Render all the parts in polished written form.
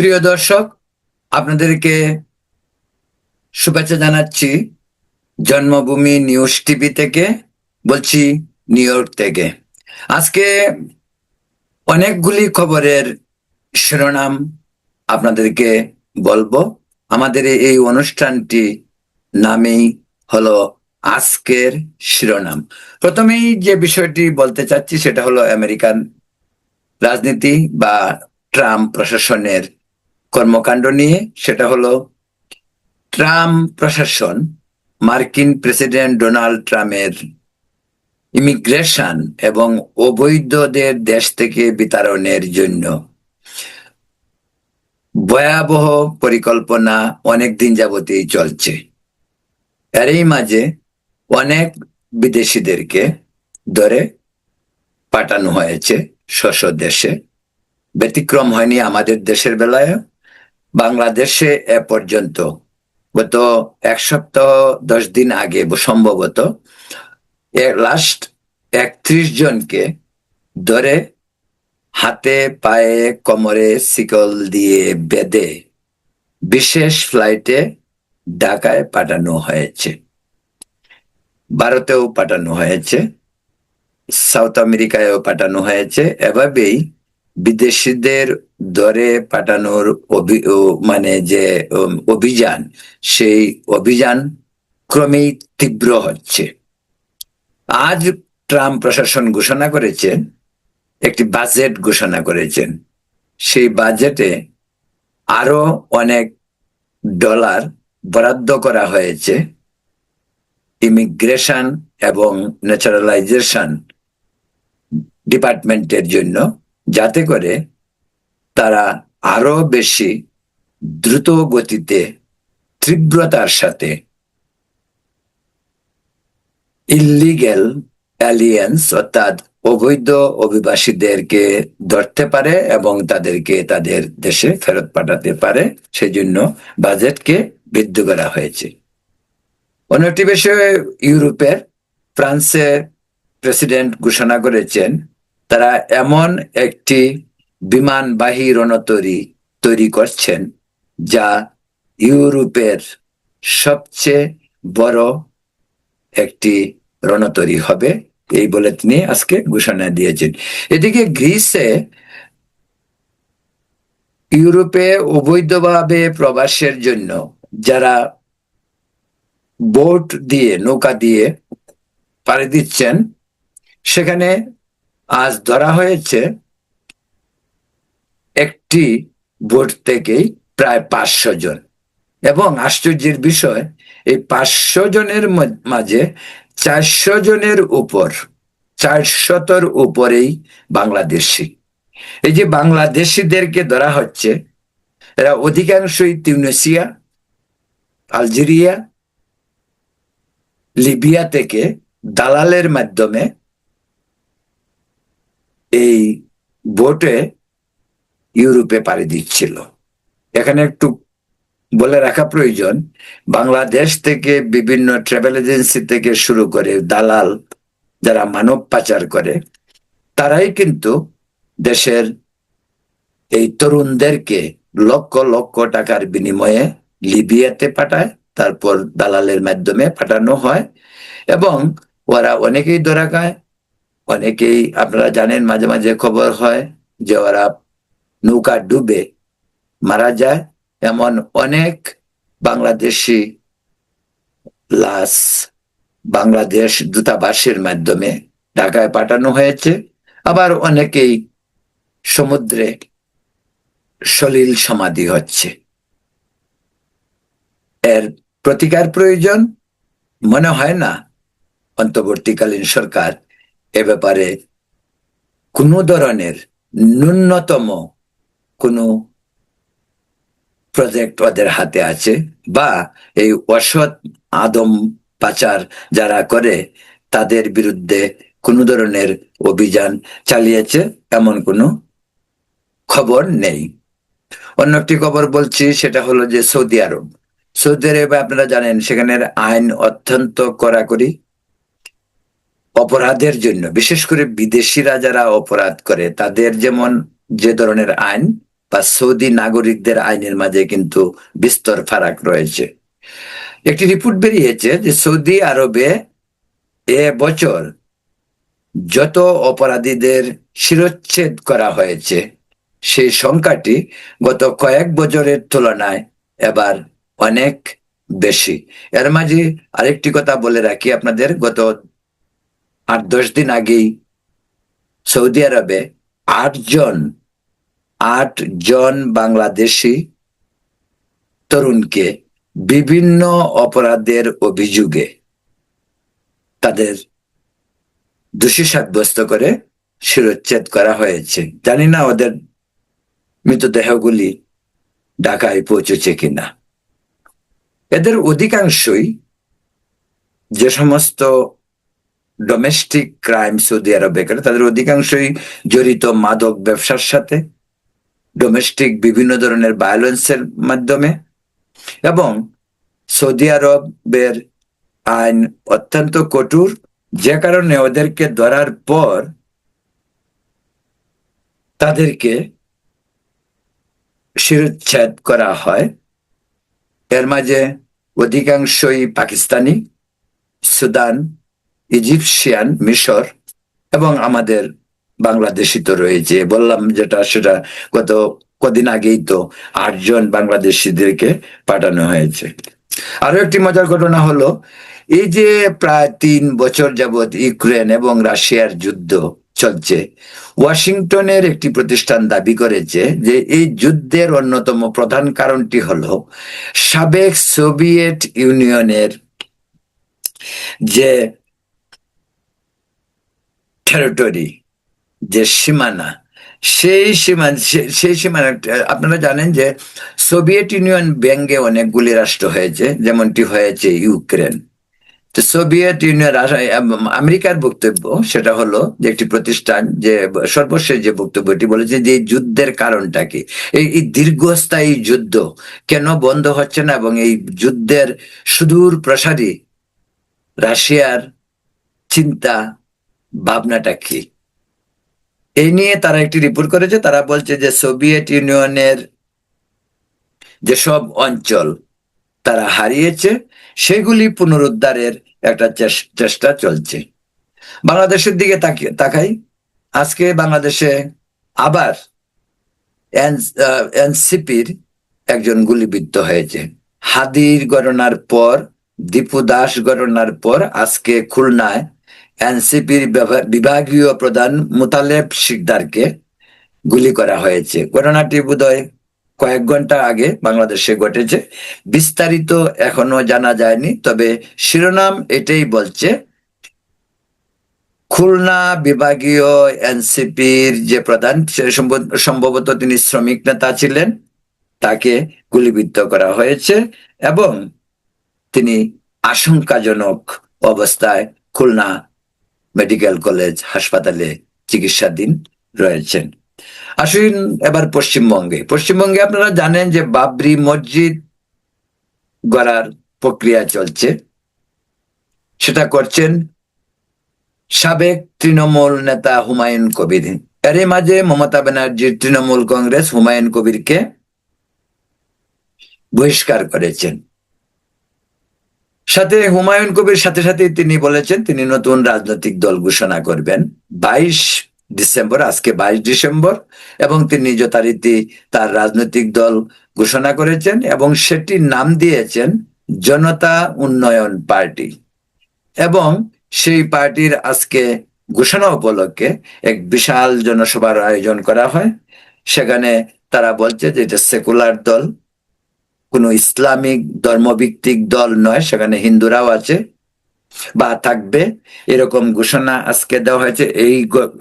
প্রিয় দর্শক, আপনাদেরকে শুভেচ্ছা জানাচ্ছি জন্মভূমি নিউজ টিভি থেকে। বলছি নিউ ইয়র্ক থেকে। আজকে অনেকগুলি খবরের শিরোনাম আপনাদেরকে বলবো। আমাদের এই অনুষ্ঠানটি নামেই হলো আজকের শিরোনাম। প্রথমেই যে বিষয়টি বলতে চাচ্ছি সেটা হলো আমেরিকান রাজনীতি বা ট্রাম্প প্রশাসনের কর্মকাণ্ড নিয়ে। সেটা হলো ট্রাম্প প্রশাসন মার্কিন প্রেসিডেন্ট ডোনাল্ড ট্রাম্পের ইমিগ্রেশন এবং অবৈধদের দেশ থেকে বিতাড়নের জন্য ভয়াবহ পরিকল্পনা অনেক দিন যাবতীয় চলছে। এরই মাঝে অনেক বিদেশিদেরকে ধরে পাঠানো হয়েছে স্ব দেশে। ব্যতিক্রম হয়নি আমাদের দেশের বেলায়। বাংলাদেশে এ পর্যন্ত গত 1 সপ্তাহ 10 দিন আগে সম্ভবত লাস্ট 31 জনকে ধরে হাতে পায়ে কোমরে শিকল দিয়ে বেঁধে বিশেষ ফ্লাইটে ঢাকায় পাঠানো হয়েছে। ভারতেও পাঠানো হয়েছে, সাউথ আমেরিকায়ও পাঠানো হয়েছে। এভাবেই বিদেশিদের ধরে পাঠানোর মানে যে অভিযান, সেই অভিযান ক্রমেই তীব্র হচ্ছে। আজ ট্রাম্প প্রশাসন ঘোষণা করেছেন, একটি বাজেট ঘোষণা করেছেন। সেই বাজেটে আরো অনেক ডলার বরাদ্দ করা হয়েছে ইমিগ্রেশন এবং ন্যাচারালাইজেশন ডিপার্টমেন্টের জন্য, যাতে করে তারা আরো বেশি দ্রুত গতিতে তীব্রতার সাথে ইল্লিগেল অ্যালিয়েন্স অর্থাৎ অবৈধ অভিবাসীদেরকে ধরতে পারে এবং তাদেরকে তাদের দেশে ফেরত পাঠাতে পারে। সেজন্য বাজেটকে বৃদ্ধি করা হয়েছে। অন্য একটি বিষয়ে ইউরোপের ফ্রান্সের প্রেসিডেন্ট ঘোষণা করেছেন তারা এমন একটি বিমানবাহী রণতরী তৈরি করছেন যা ইউরোপের সবচেয়ে বড় একটি রণতরী হবে, এই বলে তিনি আজকে ঘোষণা দিয়েছেন। এদিকে গ্রিসে ইউরোপে অবৈধভাবে প্রবাসের জন্য যারা বোট দিয়ে নৌকা দিয়ে পাড়ি দিচ্ছেন, সেখানে আজ ধরা হয়েছে একটি বোট থেকেই প্রায় 500 জন। এবং আশ্চর্যের বিষয়, এই 500 জনের মাঝে 400 জনের উপর, 400-র উপরেই বাংলাদেশি। এই যে বাংলাদেশিদেরকে ধরা হচ্ছে, এরা অধিকাংশই তিউনিসিয়া, আলজেরিয়া, লিবিয়া থেকে দালালের মাধ্যমে এই বোটে ইউরোপে পাড়ি দিচ্ছিল। এখানে একটু বলে রাখা প্রয়োজন, বাংলাদেশ থেকে বিভিন্ন ট্রাভেল এজেন্সি থেকে শুরু করে দালাল যারা মানব পাচার করে, তারাই কিন্তু দেশের এই তরুণদেরকে লক্ষ লক্ষ টাকার বিনিময়ে লিবিয়াতে পাঠায়, তারপর দালালের মাধ্যমে পাঠানো হয় এবং ওরা অনেকেই ধরা খায়। অনেকেই আপনারা জানেন, মাঝে মাঝে খবর হয় যে ওরা নৌকা ডুবে মারা যায়। এমন অনেক বাংলাদেশি লাশ বাংলাদেশ দূতাবাসের মাধ্যমে ঢাকায় পাঠানো হয়েছে। আবার অনেকেই সমুদ্রে সলিল সমাধি হচ্ছে। এর প্রতিকার প্রয়োজন। মনে হয় না অন্তর্বর্তীকালীন সরকার এ ব্যাপারে কোনো ধরনের ন্যূনতম কোনো প্রজেক্ট ওদের হাতে আছে, বা এই অসৎ আদম পাচার যারা করে তাদের বিরুদ্ধে কোনো ধরনের অভিযান চালিয়েছে এমন কোনো খবর নেই। অন্য একটি খবর বলছি, সেটা হলো যে সৌদি আরব। সৌদি আরবে আপনারা জানেন সেখানের আইন অত্যন্ত কড়াকড়ি। অপরাধের জন্য, বিশেষ করে বিদেশিরা যারা অপরাধ করে তাদের যেমন যে ধরনের আইন, বা সৌদি নাগরিকদের আইনের মাঝে কিন্তু বিস্তর ফারাক রয়েছে। একটি রিপোর্ট বেরিয়েছে যে সৌদি আরবে এ বছর যত অপরাধীদের শিরচ্ছেদ করা হয়েছে সেই সংখ্যাটি গত কয়েক বছরের তুলনায় এবার অনেক বেশি। এর মাঝে আরেকটি কথা বলে রাখি আপনাদের, গত 8-10 দিন আগেই সৌদি আরবে 8 জন বাংলাদেশি তরুণকে বিভিন্ন অপরাধের অভিযোগে তাদের দোষী সাব্যস্ত করে শিরচ্ছেদ করা হয়েছে। জানি না ওদের মৃতদেহগুলি ঢাকায় পৌঁছেছে কিনা। এদের অধিকাংশই যে সমস্ত ডোমেস্টিক ক্রাইম সৌদি আরবে করে তাদের অধিকাংশই জড়িত মাদক ব্যবসার সাথে, ডোমেস্টিক বিভিন্ন ধরনের ভায়োলেন্সের মাধ্যমে, এবং সৌদি আরবের আইন অত্যন্ত কঠোর, যে কারণে ওদেরকে ধরার পর তাদেরকে শিরচ্ছেদ করা হয়। এর মাঝে অধিকাংশই পাকিস্তানি, সুদান, ইজিপশিয়ান, মিশর এবং আমাদের বাংলাদেশি তো রয়েছে। বললাম যেটা সেটা গত কদিন আগেই তো 8 জন বাংলাদেশিদেরকে পাঠানো হয়েছে। আরো একটি মজার ঘটনা হলো, এই যে প্রায় 3 বছর যাবৎ ইউক্রেন এবং রাশিয়ার যুদ্ধ চলছে, ওয়াশিংটনের একটি প্রতিষ্ঠান দাবি করেছে যে এই যুদ্ধের অন্যতম প্রধান কারণটি হলো সাবেক সোভিয়েত ইউনিয়নের যে টেরিটরি, যে সীমানা, সেই সীমানা আপনারা জানেন যে সোভিয়েত ইউনিয়ন ব্যঙ্গে অনেকগুলি রাষ্ট্র হয়েছে, যেমনটি হয়েছে ইউক্রেন। তো সোভিয়েত ইউনিয়ন, আমেরিকার বক্তব্য সেটা হলো যে একটি প্রতিষ্ঠান যে সর্বশেষ যে বক্তব্যটি বলেছে যে এই যুদ্ধের কারণটা কি, এই দীর্ঘস্থায়ী যুদ্ধ কেন বন্ধ হচ্ছে না, এবং এই যুদ্ধের সুদূর প্রসারী রাশিয়ার চিন্তা ভাবনাটা কি। এই নিয়ে তারা একটি রিপোর্ট করেছে। তারা বলছে যে সোভিয়েত ইউনিয়নের যেসব অঞ্চল তারা হারিয়েছে সেগুলি পুনরুদ্ধারের একটা চেষ্টা চলছে। বাংলাদেশের দিকে তাকাই। আজকে বাংলাদেশে আবার এনসিপির একজন গুলিবিদ্ধ হয়েছে। হাদির ঘটনার পর, দীপু দাস ঘটনার পর আজকে খুলনায় এনসিপির বিভাগীয় প্রধান মোতালেব শিকদারকে গুলি করা হয়েছে। ঘটনাটি বোধহয় কয়েক ঘন্টা আগে বাংলাদেশে ঘটেছে। বিস্তারিত এখনো জানা যায়নি, তবে শিরোনাম এটাই বলছে খুলনা বিভাগীয় এনসিপির যে প্রধান, সম্ভবত তিনি শ্রমিক নেতা ছিলেন, তাকে গুলিবিদ্ধ করা হয়েছে এবং তিনি আশঙ্কাজনক অবস্থায় খুলনা মেডিকেল কলেজ হাসপাতালে চিকিৎসাধীন রয়েছেন। আসুন এবার পশ্চিমবঙ্গে আপনারা জানেন যে বাবরি মসজিদ গড়ার প্রক্রিয়া চলছে। সেটা করছেন সাবেক তৃণমূল নেতা হুমায়ুন কবির। এরই মাঝে মমতা ব্যানার্জির তৃণমূল কংগ্রেস হুমায়ুন কবিরকে বহিষ্কার করেছেন। হুমায়ুন কবির সাথে সাথে তিনি বলেছেন তিনি নতুন রাজনৈতিক দল ঘোষণা করবেন 22 ডিসেম্বর, আজকে 22 ডিসেম্বর, এবং তিনি যথারীতি তার রাজনৈতিক দল ঘোষণা করেছেন এবং সেটির নাম দিয়েছেন জনতা উন্নয়ন পার্টি। এবং সেই পার্টির আজকে ঘোষণা উপলক্ষে এক বিশাল জনসভার আয়োজন করা হয়। সেখানে তারা বলছে যে এটা সেকুলার দল, কোনো ইসলামিক ধর্মভিত্তিক দল নয়, সেখানে হিন্দুরাও আছে বা থাকবে, এরকম ঘোষণা আজকে দেওয়া হয়েছে।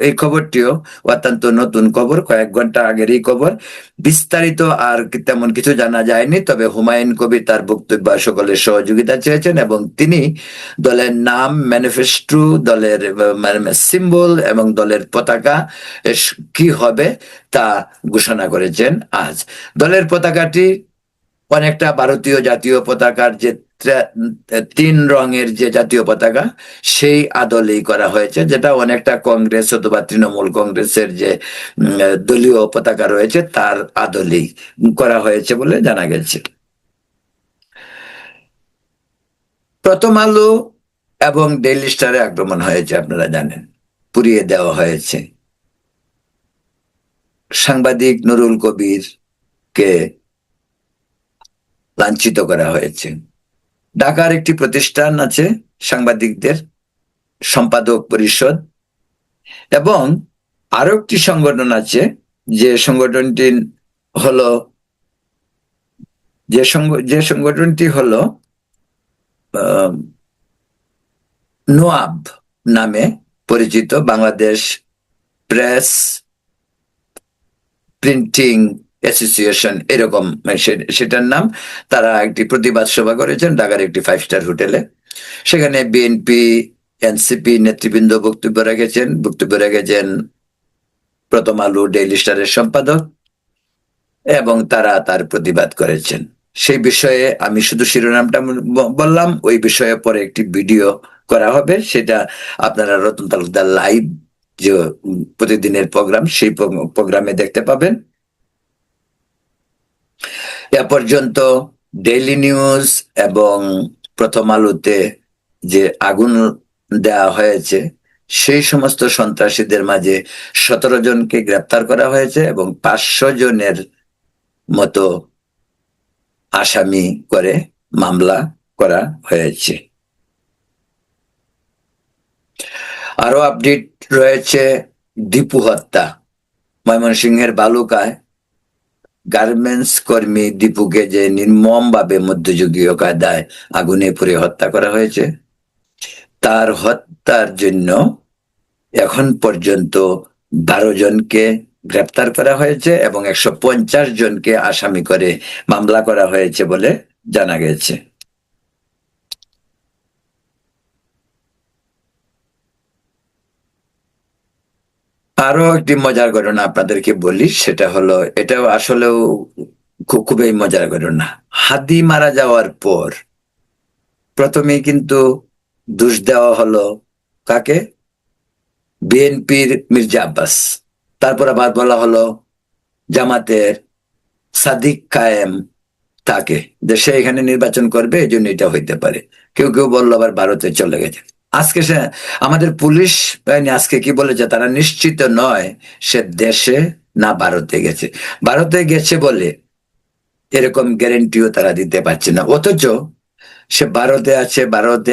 এই খবরটিও অত্যন্ত নতুন খবর, কয়েক ঘন্টা আগের এই খবর। বিস্তারিত আর তেমন কিছু জানা যায়নি, তবে হুমায়ুন কবির তার বক্তব্য সকলের সহযোগিতা চেয়েছেন এবং তিনি দলের নাম, ম্যানিফেস্টো, দলের সিম্বল এবং দলের পতাকা কি হবে তা ঘোষণা করেছেন আজ। দলের পতাকাটি অনেকটা ভারতীয় জাতীয় পতাকার যে তিন রঙের যে জাতীয় পতাকা সেই আদলেই করা হয়েছে, যেটা অনেকটা কংগ্রেস অথবা তৃণমূল কংগ্রেসের যে দলীয় পতাকা রয়েছে তার আদলেই করা হয়েছে বলে জানা গেছে। প্রথম আলো এবং ডেইলি স্টারে আক্রমণ হয়েছে, আপনারা জানেন, পুড়িয়ে দেওয়া হয়েছে। সাংবাদিক নুরুল কবির কে লাঞ্ছিত করা হয়েছে। ঢাকার একটি প্রতিষ্ঠান আছে সাংবাদিকদের সম্পাদক পরিষদ, এবং আরো একটি সংগঠন আছে যে সংগঠনটি হলো যে সংগঠনটি হলো নোয়াব নামে পরিচিত, বাংলাদেশ প্রেস প্রিন্টিং অ্যাসোসিয়েশন এরকম সেটার নাম। তারা একটি প্রতিবাদ সভা করেছেন ঢাকার একটি 5 স্টার হোটেলে। সেখানে বিএনপি এনসিপি নেতৃবৃন্দ বক্তব্য রেখেছেন প্রথম আলো ডেইলি স্টারের সম্পাদক, এবং তারা তার প্রতিবাদ করেছেন। সেই বিষয়ে আমি শুধু শিরোনামটা বললাম, ওই বিষয়ে পরে একটি ভিডিও করা হবে, সেটা আপনারা রতন তালুকদার লাইভ যে প্রতিদিনের প্রোগ্রাম, সেই প্রোগ্রামে দেখতে পাবেন। এ পর্যন্ত ডেইলি নিউজ এবং প্রথম আলোতে যে আগুন দেওয়া হয়েছে সেই সমস্ত সন্ত্রাসীদের মাঝে 17 জনকে গ্রেপ্তার করা হয়েছে এবং 500 জনের মতো আসামি করে মামলা করা হয়েছে। আরো আপডেট রয়েছে দীপু হত্যা। ময়মনসিংহের বালুকায় গার্মেন্টস কর্মী দীপুকে যে নির্মম ভাবে মধ্যযুগীয় কায়দায় আগুনে পুড়ে হত্যা করা হয়েছে, তার হত্যার জন্য এখন পর্যন্ত 12 জনকে গ্রেপ্তার করা হয়েছে এবং 150 জনকে আসামি করে মামলা করা হয়েছে বলে জানা গেছে। আরো একটি মজার ঘটনা আপনাদেরকে বলি, সেটা হলো, এটাও আসলেও খুবই মজার ঘটনা। হাদি মারা যাওয়ার পর প্রথমে কিন্তু দোষ দেওয়া হলো কাকে? বিএনপির মির্জা আব্বাস। তারপর আবার বলা হলো জামাতের সাদিক কায়েম তাকে, দেশে এখানে নির্বাচন করবে এই জন্য এটা হইতে পারে। কেউ কেউ বললো আবার ভারতে চলে গেছে। আজকে সে আমাদের পুলিশ বাহিনী আজকে কি বলেছে, তারা নিশ্চিত নয় সে দেশে না ভারতে গেছে। ভারতে গেছে বলে এরকম গ্যারেন্টিও তারা দিতে পারছে না, অথচ সে ভারতে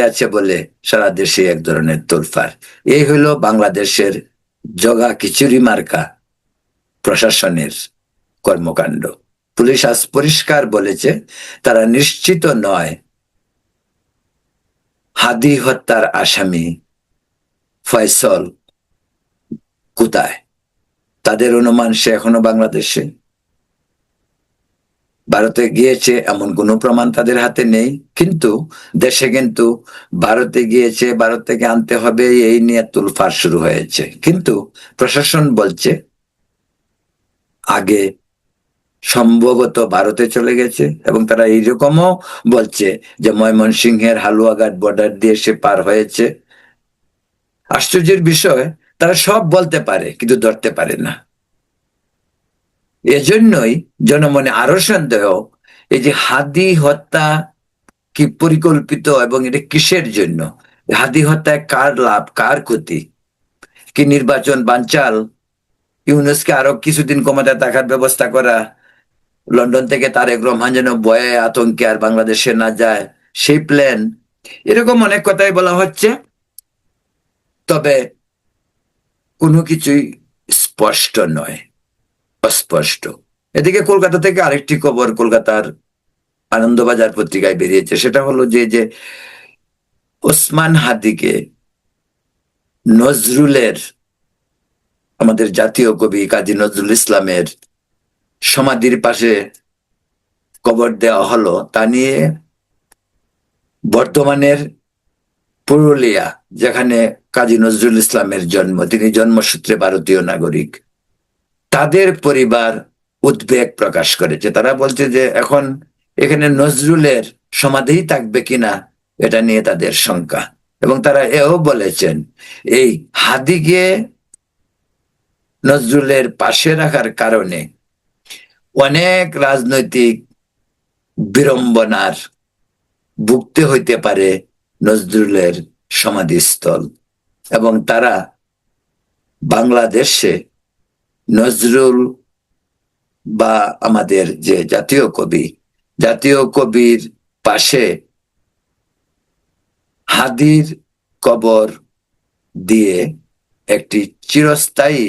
আছে বলে সারা দেশে এক ধরনের তোলফাড়। এই হলো বাংলাদেশের জগা খিচুড়ি মার্কা প্রশাসনের কর্মকাণ্ড। পুলিশ আজ পরিষ্কার বলেছে তারা নিশ্চিত নয় হাদি হত্যার আসামি ফয়সল কোথায়। তাদের অনুমান সে এখনো বাংলাদেশে। ভারতে গিয়েছে এমন কোনো প্রমাণ তাদের হাতে নেই, কিন্তু দেশে কিন্তু ভারতে গিয়েছে, ভারত থেকে আনতে হবে, এই নিয়ে তোলফাড় শুরু হয়েছে। কিন্তু প্রশাসন বলছে আগে সম্ভবত ভারতে চলে গেছে, এবং তারা এইরকমও বলছে যে ময়মনসিংহের হালুয়াঘাট বর্ডার দিয়ে সে পার হয়েছে। আশ্চর্যের বিষয়, তারা সব বলতে পারে কিন্তু ধরতে পারে না। এজন্যই জনমনে আরো সন্দেহ, এই যে হাদি হত্যা কি পরিকল্পিত এবং এটা কিসের জন্য? হাদি হত্যায় কার লাভ, কার ক্ষতি? কি নির্বাচন বানচাল, ইউনুসকে আরো কিছুদিন ক্ষমতায় থাকার ব্যবস্থা করা, লন্ডন থেকে তারেক রহমান যেন ভয়ে আতঙ্কে আর বাংলাদেশে না যায় সেই প্ল্যান? এরকম অনেক কথাই বলা হচ্ছে, তবে কোনো কিছুই স্পষ্ট নয়, অস্পষ্ট। এদিকে কলকাতা থেকে আরেকটি খবর কলকাতার আনন্দবাজার পত্রিকায় বেরিয়েছে, সেটা হলো যে ওসমান হাদিকে নজরুলের, আমাদের জাতীয় কবি কাজী নজরুল ইসলামের সমাধির পাশে কবর দেওয়া হলো, তা নিয়ে বর্তমানের পুরুলিয়া, যেখানে কাজী নজরুল ইসলামের জন্ম, তিনি জন্মসূত্রে ভারতীয় নাগরিক, তাদের পরিবার উদ্বেগ প্রকাশ করেছে। তারা বলছে যে এখন এখানে নজরুলের সমাধিই থাকবে কিনা এটা নিয়ে তাদের শঙ্কা। এবং তারা এও বলেছেন এই হাদিকে নজরুলের পাশে রাখার কারণে অনেক রাজনৈতিক বিড়ম্বনার ভুগতে হইতে পারে নজরুলের সমাধিস্থল। এবং তারা বাংলাদেশে নজরুল বা আমাদের যে জাতীয় কবির পাশে হাদির কবর দিয়ে একটি চিরস্থায়ী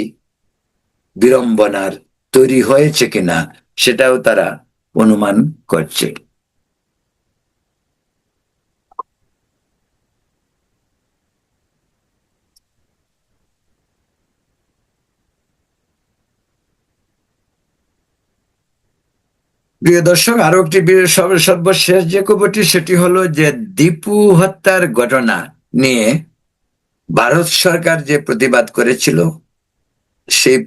বিড়ম্বনার তৈরি হয়েছে কিনা সেটাও তারা অনুমান করছে। প্রিয় দর্শক, আরো একটি সর্বশেষ যে খবরটি সেটি হলো যে দীপু হত্যার ঘটনা নিয়ে ভারত সরকার যে প্রতিবাদ করেছিল সেই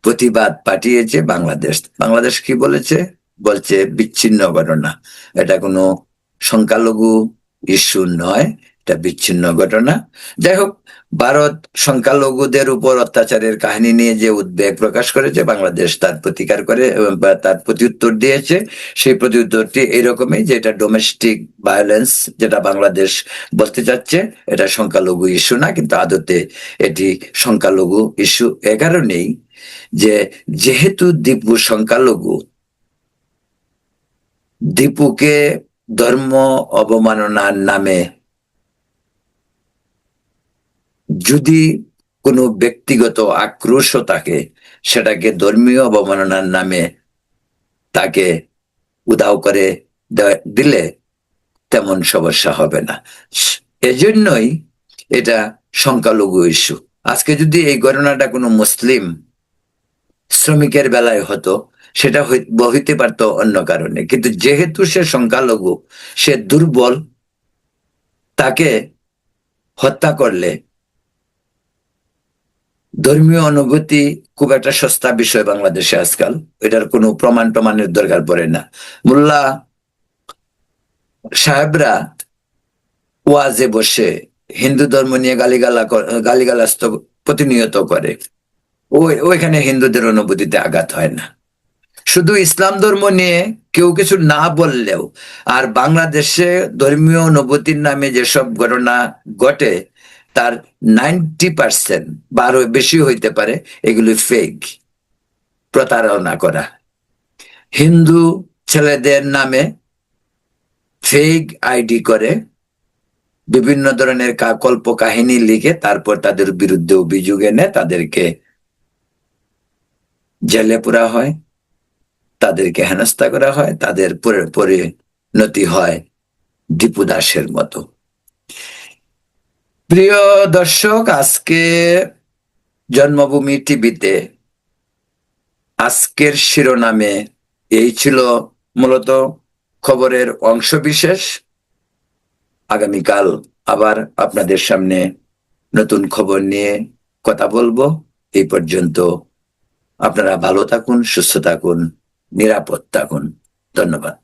প্রতিবাদ পাঠিয়েছে বাংলাদেশ। বাংলাদেশ কি বলছে বিচ্ছিন্ন ঘটনা, এটা কোনো সংখ্যালঘু ইস্যু নয়, এটা বিচ্ছিন্ন ঘটনা। যাই হোক, ভারত সংখ্যালঘুদের উপর অত্যাচারের কাহিনী নিয়ে যে উদ্বেগ প্রকাশ করেছে, বাংলাদেশ তার প্রতিকার করে বা তার প্রত্যুত্তর দিয়েছে। সেই প্রত্যুত্তরটি এইরকমই যে এটা ডোমেস্টিক ভায়োলেন্স, যেটা বাংলাদেশ বলতে চাচ্ছে এটা সংখ্যালঘু ইস্যু না, কিন্তু আদতে এটি সংখ্যালঘু ইস্যু এ কারণেই যে যেহেতু দীপু সংখ্যালঘু, দীপুকে ধর্ম অবমাননার নামে যদি কোনো ব্যক্তিগত আক্রোশও থাকে, সেটাকে ধর্মীয় অবমাননার নামে তাকে উধাও করে দিলে তেমন সমস্যা হবে না। এজন্যই এটা সংখ্যালঘু ইস্যু। আজকে যদি এই ঘটনাটা কোনো মুসলিম শ্রমিকের বেলায় হতো, সেটা হইতে পারত অন্য কারণে, কিন্তু যেহেতু সে সংখ্যালঘু, সে দুর্বল, তাকে হত্যা করলে ধর্মীয় অনুভূতি খুব একটা সস্তা বিষয় বাংলাদেশে আজকাল, এটার কোনো প্রমাণের দরকার পড়ে না। মোল্লা সাহেবরা ওয়াজে বসে হিন্দু ধর্ম নিয়ে গালিগালাজ তো প্রতিনিয়ত করে, ওইখানে হিন্দুদের অনুভূতিতে আঘাত হয় না। শুধু ইসলাম ধর্ম নিয়ে কেউ কিছু না বললেও, আর বাংলাদেশে ধর্মীয় অনুভূতির নামে যেসব ঘটনা ঘটে তার 90% বা আরো বেশি হইতে পারে এগুলি ফেক, প্রতারণা করা। হিন্দু ছেলেদের নামে ফেক আইডি করে বিভিন্ন ধরনের কল্প কাহিনী লিখে তারপর তাদের বিরুদ্ধে অভিযোগ এনে তাদেরকে জেলে পুরা হয়, তাদেরকে হেনস্থা করা হয়, তাদের পরিণতি হয় দীপু দাসের মতো। প্রিয় দর্শক, আজকে জন্মভূমি টিভিতে আজকের শিরোনামে এই ছিল মূলত খবরের অংশ বিশেষ। আগামীকাল আবার আপনাদের সামনে নতুন খবর নিয়ে কথা বলবো। এই পর্যন্ত আপনারা ভালো থাকুন, সুস্থ থাকুন, নিরাপদ থাকুন। ধন্যবাদ।